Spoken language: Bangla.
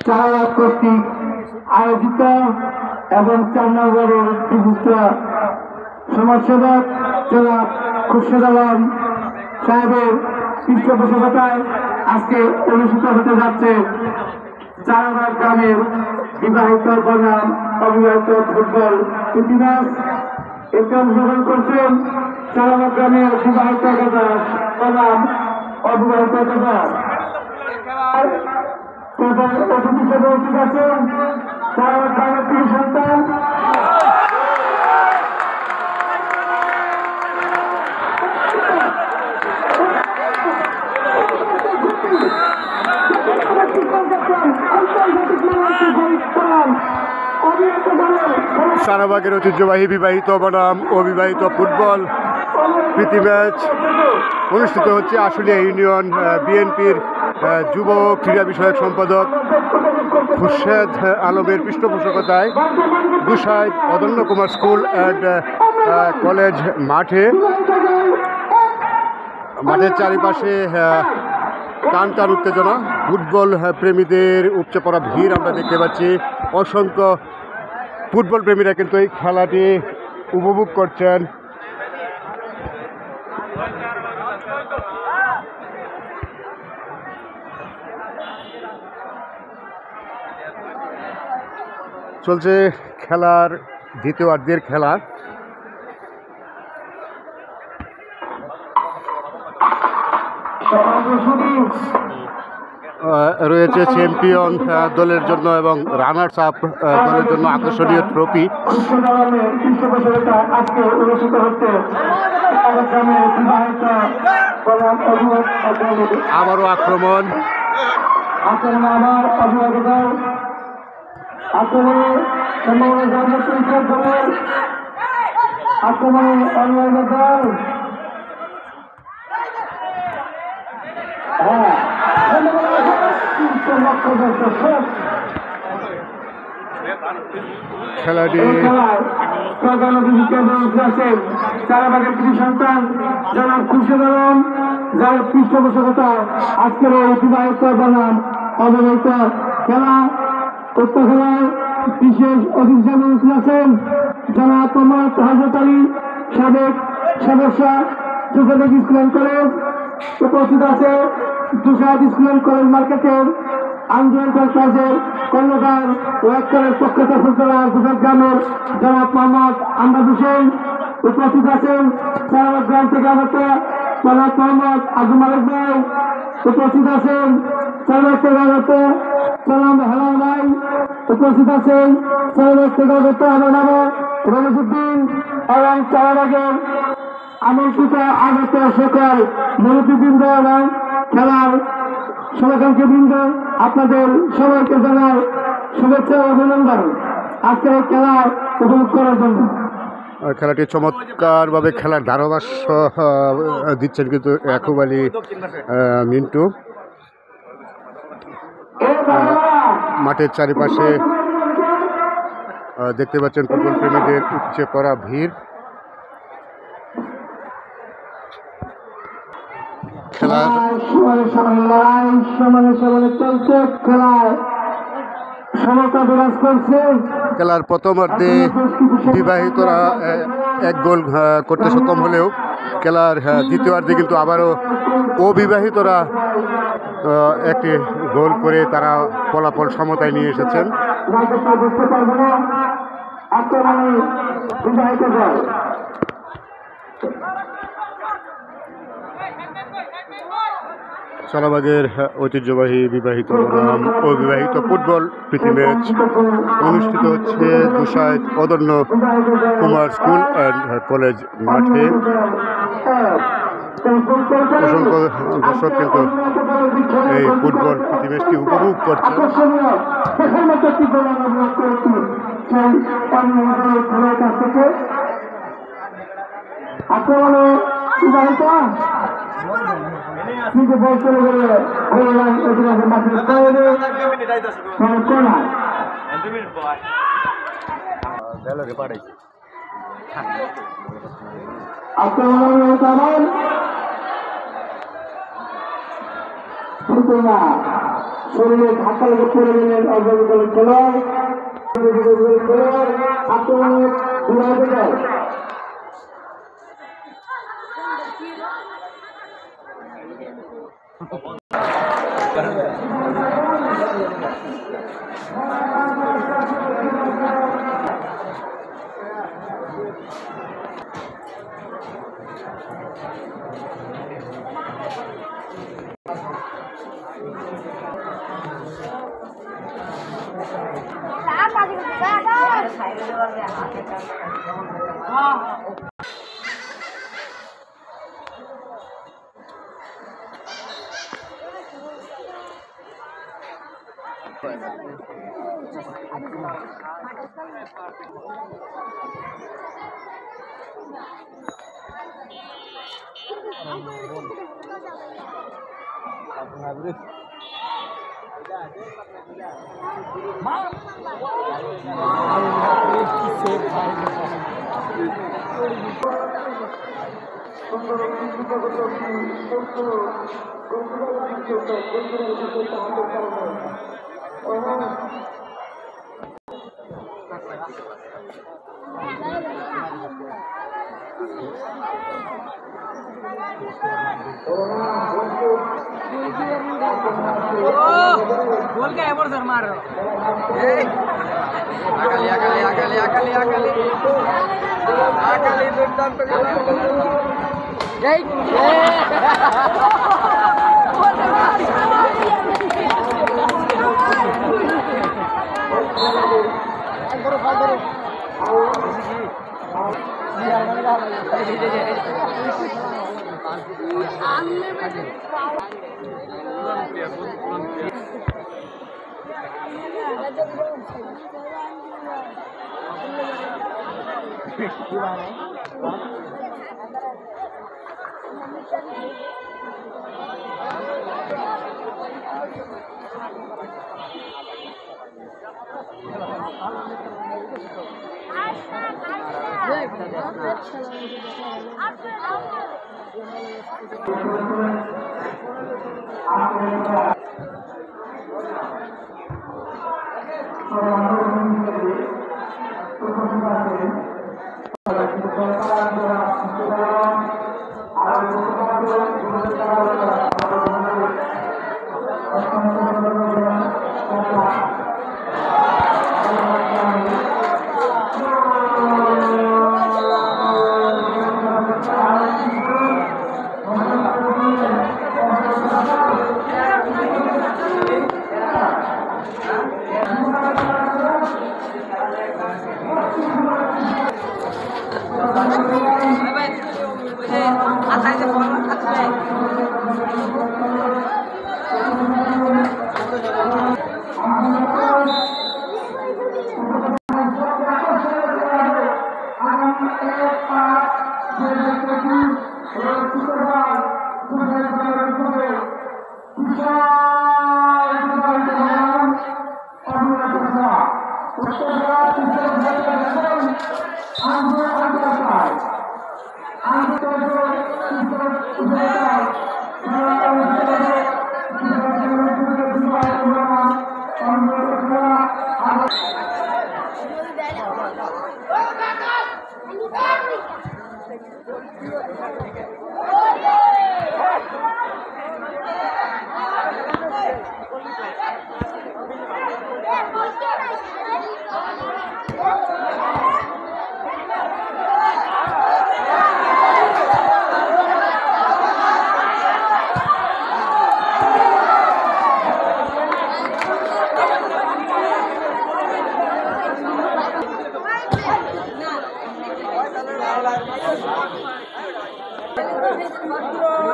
চারাবাগ কর্তৃক আয়োজিত এবং 4 নম্বরের বিশিষ্ট সমাজসেবক জনাব খুরশেদ আলম সাহেবের পৃষ্ঠপোষকতায় আজকে অনুষ্ঠিত হতে যাচ্ছে চারাবাগ গ্রামের বিবাহিত বনাম অবিবাহিত ফুটবল প্রীতি ম্যাচ। এতে অংশগ্রহণ করছেন চারাবাগ গ্রামের বিবাহিত বনাম অবিবাহিত অতিথি হিসেবে উপস্থিত আছেন চারাবাগ গ্রামের 3 সন্তান চারাবাগের ঐতিহ্যবাহী বিবাহিত বনাম অবিবাহিত ফুটবল প্রীতি ম্যাচ অনুষ্ঠিত হচ্ছে আশুলিয়া ইউনিয়ন বিএনপির যুব ক্রীড়া বিষয়ক সম্পাদক খুরশেদ আলমের পৃষ্ঠপোষকতায় দুসাইড অদন্য কুমার স্কুল অ্যান্ড কলেজ মাঠের চারিপাশে টান টান উত্তেজনা, ফুটবল প্রেমীদের উপচে পড়া ভিড় আমরা দেখতে পাচ্ছি। অসংখ্য ফুটবল প্রেমীরা কিন্তু এই খেলাটি উপভোগ করছেন। চলছে খেলার দ্বিতীয়ার্ধের খেলা। রয়েছে চ্যাম্পিয়ন দলের জন্য এবং রানার্স আপ দলের জন্য আকর্ষণীয় ট্রফি। আবারও আক্রমণ, খেলাটি চারাবাগের 3 সন্তান জনাব খুরশেদ আলম যার পৃষ্ঠপোষকতা আজকের অতিবাহিত বনাম অবিবাহিত খেলা উক্ত খেলায় বিশেষ অতিথি হিসেবে আছেন জনাব মোহাম্মদ হযরত আলী সাবেক সদস্য যুবলীগ স্কুল অ্যান্ড কলেজ। উপস্থিত আছে দুসাইড স্কুল অ্যান্ড কলেজ মার্কেটের আন্দোলন ক্লাসের কর্ণধার ওয়াক্কারের প্রখ্যাত ফুটবলার গুজরাট গ্রামের জনাব মোহাম্মদ আমরাদ হোসেন। উপস্থিত আছেন চারাবাগ গ্রাম থেকে আগত জনাব মোহাম্মদ আব্দুল মালিক ভাই। উপস্থিত আছেন চারাবাগ থেকে আগত জনাব হেলাল ভাই। উপস্থিত আছেন চারাবাগ থেকে আগত আমার নাম রমেশুদ্দিন এবং চারাবাগের আমন্ত্রিত আগত সকল মুরব্বীবৃন্দ এবং খেলার শুভাকাঙ্ক্ষী বৃন্দ, আপনাদের সবাইকে জানাই শুভেচ্ছা ও অভিনন্দন আজকের এই খেলা উপভোগ করার জন্য। খেলাটি চমৎকারভাবে খেলার ধারাভাষ্য দিচ্ছেন কিন্তু ইয়াকুব আলী মিন্টু। মাঠের চারিপাশে দেখতে পাচ্ছেন ফুটবল প্রেমীদের উপচে পড়া ভিড়। খেলা চলছে, খেলায় সমতা বিরাজ করছে। খেলার প্রথমার্ধে বিবাহিতরা 1 গোল করতে সক্ষম হলেও খেলার দ্বিতীয়ার্ধে কিন্তু আবারও অবিবাহিতরা একটি গোল করে তারা ফলাফল সমতায় নিয়ে এসেছেন। চারাবাগের ঐতিহ্যবাহী বিবাহিত বনাম অবিবাহিত ফুটবল প্রীতি ম্যাচ অনুষ্ঠিত হচ্ছে দুসাইড অদন্য কুমার স্কুল অ্যান্ড কলেজ মাঠে। অসংখ্য দর্শক কিন্তু এই ফুটবল প্রীতি ম্যাচটি উপভোগ করছে। কিন্তু বল চলে গেলে শরীরে ধাক্কা লেগে পড়ে গেলেন অগ্রগতির খেলোয়াড় আক্রমণের বিরাজে যায়। बोल क्या है बोल सर मार आकली आकली आकली आकली आकली आकली दुर्दान पे जय Maduro